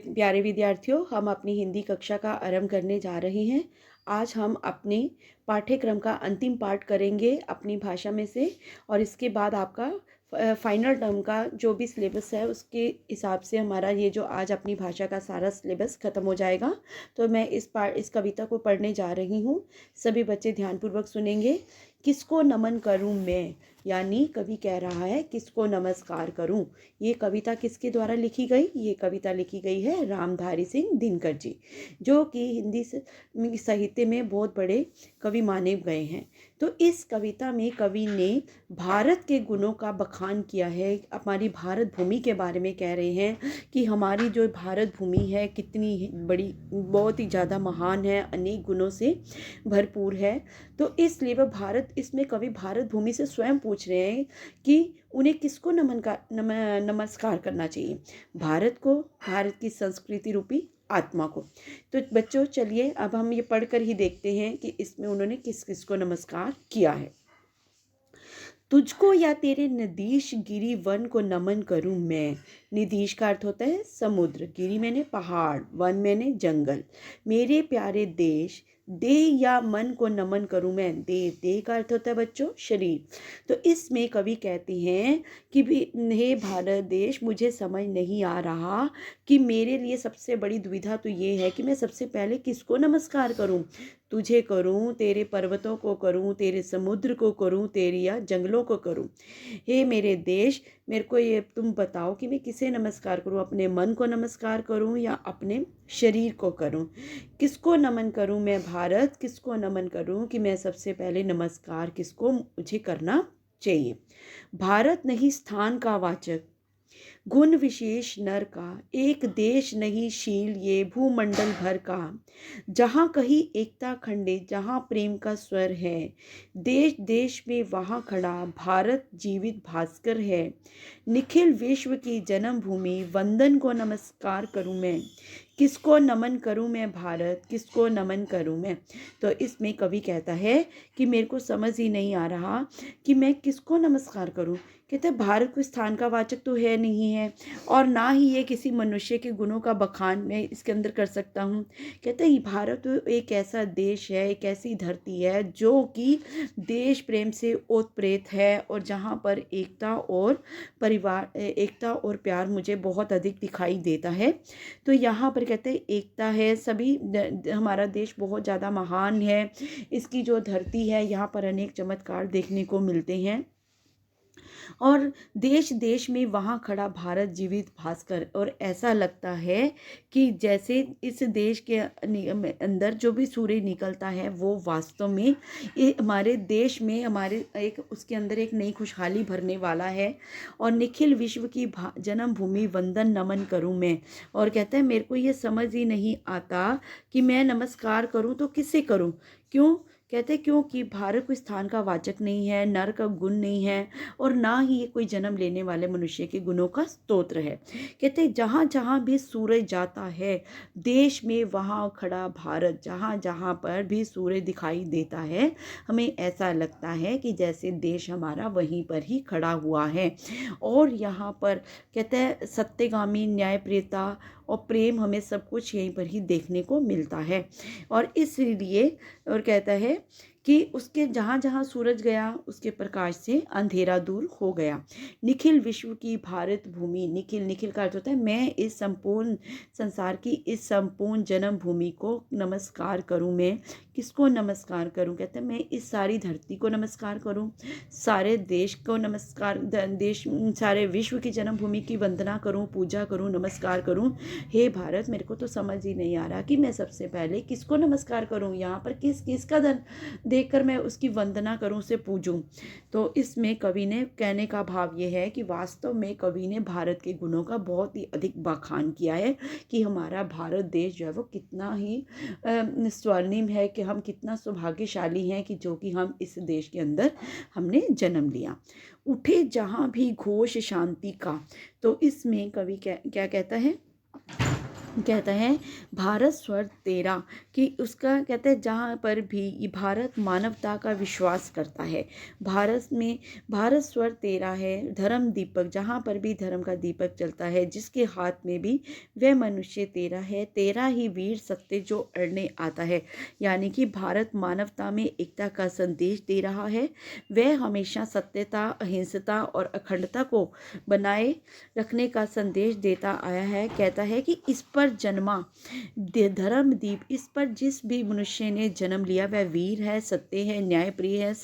प्यारे विद्यार्थियों, हम अपनी हिंदी कक्षा का आरंभ करने जा रहे हैं। आज हम अपने पाठ्यक्रम का अंतिम पाठ करेंगे अपनी भाषा में से, और इसके बाद आपका फाइनल टर्म का जो भी सिलेबस है उसके हिसाब से हमारा ये जो आज अपनी भाषा का सारा सिलेबस ख़त्म हो जाएगा। तो मैं इस कविता को पढ़ने जा रही हूँ। सभी बच्चे ध्यानपूर्वक सुनेंगे। किसको नमन करूँ मैं, यानी कवि कह रहा है किसको नमस्कार करूं। ये कविता किसके द्वारा लिखी गई? ये कविता लिखी गई है रामधारी सिंह दिनकर जी, जो कि हिंदी साहित्य में बहुत बड़े कवि माने गए हैं। तो इस कविता में कवि ने भारत के गुणों का बखान किया है। हमारी भारत भूमि के बारे में कह रहे हैं कि हमारी जो भारत भूमि है कितनी बड़ी, बहुत ही ज़्यादा महान है, अनेक गुणों से भरपूर है। तो इसलिए वह इसमें कवि भारत भूमि से स्वयं पूछ रहे हैं कि उन्हें किसको नमस्कार करना चाहिए। भारत को, भारत की संस्कृति रूपी आत्मा को। तो बच्चों चलिए अब हम ये पढ़कर ही देखते हैं कि इसमें उन्होंने किस किस को नमस्कार किया है। तुझको या तेरे नदीश गिरी वन को नमन करूं मैं। निधीश का अर्थ होता है समुद्र, गिरी मैंने पहाड़, वन मैंने जंगल। मेरे प्यारे देश, देह या मन को नमन करूं मैं। देह, देह का अर्थ होता है बच्चों शरीर। तो इसमें कवि कहते हैं कि भी हे भारत देश, मुझे समझ नहीं आ रहा कि मेरे लिए सबसे बड़ी दुविधा तो ये है कि मैं सबसे पहले किसको नमस्कार करूं। तुझे करूं, तेरे पर्वतों को करूं, तेरे समुद्र को करूं, तेरी या जंगलों को करूं। हे मेरे देश, मेरे को ये तुम बताओ कि मैं किसे नमस्कार करूं। अपने मन को नमस्कार करूं या अपने शरीर को करूं। किसको नमन करूं मैं भारत, किसको नमन करूं कि मैं सबसे पहले नमस्कार किसको मुझे करना चाहिए। भारत नहीं स्थान का वाचक, गुण विशेष नर का, एक देश नहीं शील ये भूमंडल भर का। जहाँ कहीं एकता खंडे, जहाँ प्रेम का स्वर है, देश देश में वहाँ खड़ा भारत जीवित भास्कर है। निखिल विश्व की जन्मभूमि, वंदन को नमस्कार करूँ मैं। किसको नमन करूँ मैं भारत, किसको नमन करूँ मैं। तो इसमें कवि कहता है कि मेरे को समझ ही नहीं आ रहा कि मैं किसको नमस्कार करूँ। कहते हैं भारत कोई स्थान का वाचक तो है नहीं है, और ना ही ये किसी मनुष्य के गुणों का बखान मैं इसके अंदर कर सकता हूँ। कहते हैं भारत तो एक ऐसा देश है, एक ऐसी धरती है जो कि देश प्रेम से ओतप्रेत है, और जहाँ पर एकता और परिवार, एकता और प्यार मुझे बहुत अधिक दिखाई देता है। तो यहाँ पर कहते हैं एकता है, सभी हमारा देश बहुत ज़्यादा महान है। इसकी जो धरती है यहाँ पर अनेक चमत्कार देखने को मिलते हैं, और देश देश में वहाँ खड़ा भारत जीवित भास्कर। और ऐसा लगता है कि जैसे इस देश के अंदर जो भी सूर्य निकलता है वो वास्तव में हमारे देश में, हमारे एक उसके अंदर एक नई खुशहाली भरने वाला है। और निखिल विश्व की जन्मभूमि, वंदन नमन करूँ मैं। और कहता है मेरे को ये समझ ही नहीं आता कि मैं नमस्कार करूँ तो किससे करूँ। क्यों? कहते हैं क्योंकि भारत कोई स्थान का वाचक नहीं है, नर का गुण नहीं है, और ना ही ये कोई जन्म लेने वाले मनुष्य के गुणों का स्तोत्र है। कहते हैं जहाँ जहाँ भी सूरज जाता है देश में वहाँ खड़ा भारत, जहाँ जहाँ पर भी सूरज दिखाई देता है हमें ऐसा लगता है कि जैसे देश हमारा वहीं पर ही खड़ा हुआ है। और यहाँ पर कहते हैं सत्यगामी, न्यायप्रियता और प्रेम, हमें सब कुछ यहीं पर ही देखने को मिलता है। और इसलिए और कहता है कि उसके जहाँ जहाँ सूरज गया उसके प्रकाश से अंधेरा दूर हो गया। निखिल विश्व की भारत भूमि, निखिल, निखिल का अर्थ होता है मैं इस संपूर्ण संसार की इस संपूर्ण जन्मभूमि को नमस्कार करूँ मैं। किसको नमस्कार करूँ? कहते हैं मैं इस सारी धरती को नमस्कार करूँ, सारे देश को नमस्कार, देश सारे विश्व की जन्मभूमि की वंदना करूँ, पूजा करूँ, नमस्कार करूँ। हे भारत, मेरे को तो समझ ही नहीं आ रहा कि मैं सबसे पहले किसको नमस्कार करूँ, यहाँ पर किस किसका देखकर मैं उसकी वंदना करूं, उसे पूजूं। तो इसमें कवि ने कहने का भाव ये है कि वास्तव में कवि ने भारत के गुणों का बहुत ही अधिक बखान किया है कि हमारा भारत देश जो है वो कितना ही स्वर्णिम है, कि हम कितना सौभाग्यशाली हैं कि जो कि हम इस देश के अंदर हमने जन्म लिया। उठे जहाँ भी घोष शांति का। तो इसमें कवि क्या क्या कहता है कहता है भारत स्वर तेरा, कि उसका कहते हैं जहाँ पर भी ये भारत मानवता का विश्वास करता है। भारत स्वर तेरा है, धर्म दीपक, जहाँ पर भी धर्म का दीपक चलता है, जिसके हाथ में भी वह मनुष्य तेरा है, तेरा ही वीर सत्य जो अड़ने आता है। यानी कि भारत मानवता में एकता का संदेश दे रहा है। वह हमेशा सत्यता, अहिंसता और अखंडता को बनाए रखने का संदेश देता आया है। कहता है कि इस पर जन्मा धर्म दीप, इस पर जिस भी मनुष्य ने जन्म लिया वह वीर है, सत्य है, न्यायप्रिय है,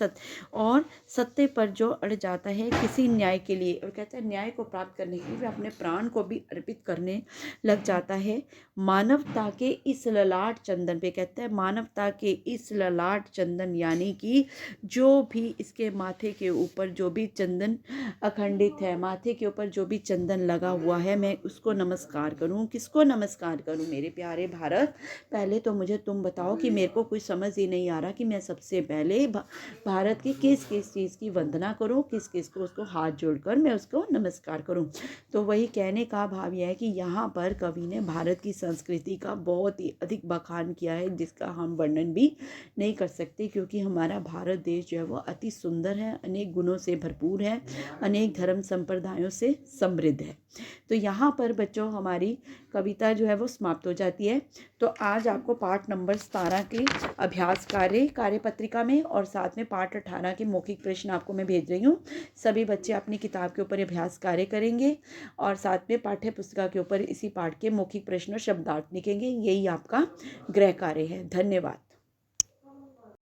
और सत्य पर जो अड़ जाता है किसी न्याय के लिए, और कहता है न्याय को प्राप्त करने के लिए वह अपने प्राण को भी अर्पित करने लग जाता है। मानवता के इस ललाट चंदन पे, कहता है मानवता के इस ललाट चंदन, यानी कि जो भी इसके माथे के ऊपर जो भी चंदन अखंडित है, माथे के ऊपर जो भी चंदन लगा हुआ है, मैं उसको नमस्कार करूं। किसको नमस्कार करूं मेरे प्यारे भारत? पहले तो मुझे तुम बताओ कि मेरे को कुछ समझ ही नहीं आ रहा कि मैं सबसे पहले भारत की किस किस चीज़ की वंदना करूं, किस किस को उसको हाथ जोड़कर मैं उसको नमस्कार करूं। तो वही कहने का भाव यह है कि यहाँ पर कवि ने भारत की संस्कृति का बहुत ही अधिक बखान किया है, जिसका हम वर्णन भी नहीं कर सकते, क्योंकि हमारा भारत देश जो है वो अति सुंदर है, अनेक गुणों से भरपूर है, अनेक धर्म संप्रदायों से समृद्ध है। तो यहाँ पर बच्चों हमारी कविता जो है वो समाप्त हो जाती है। तो आज आपको पाठ नंबर 17 के अभ्यास कार्यपत्रिका में और साथ में पाठ 18 के मौखिक प्रश्न आपको मैं भेज रही हूँ। सभी बच्चे अपनी किताब के ऊपर अभ्यास कार्य करेंगे और साथ में पाठ्य पुस्तिका के ऊपर इसी पाठ के मौखिक प्रश्न और शब्दार्थ लिखेंगे। यही आपका गृह कार्य है। धन्यवाद।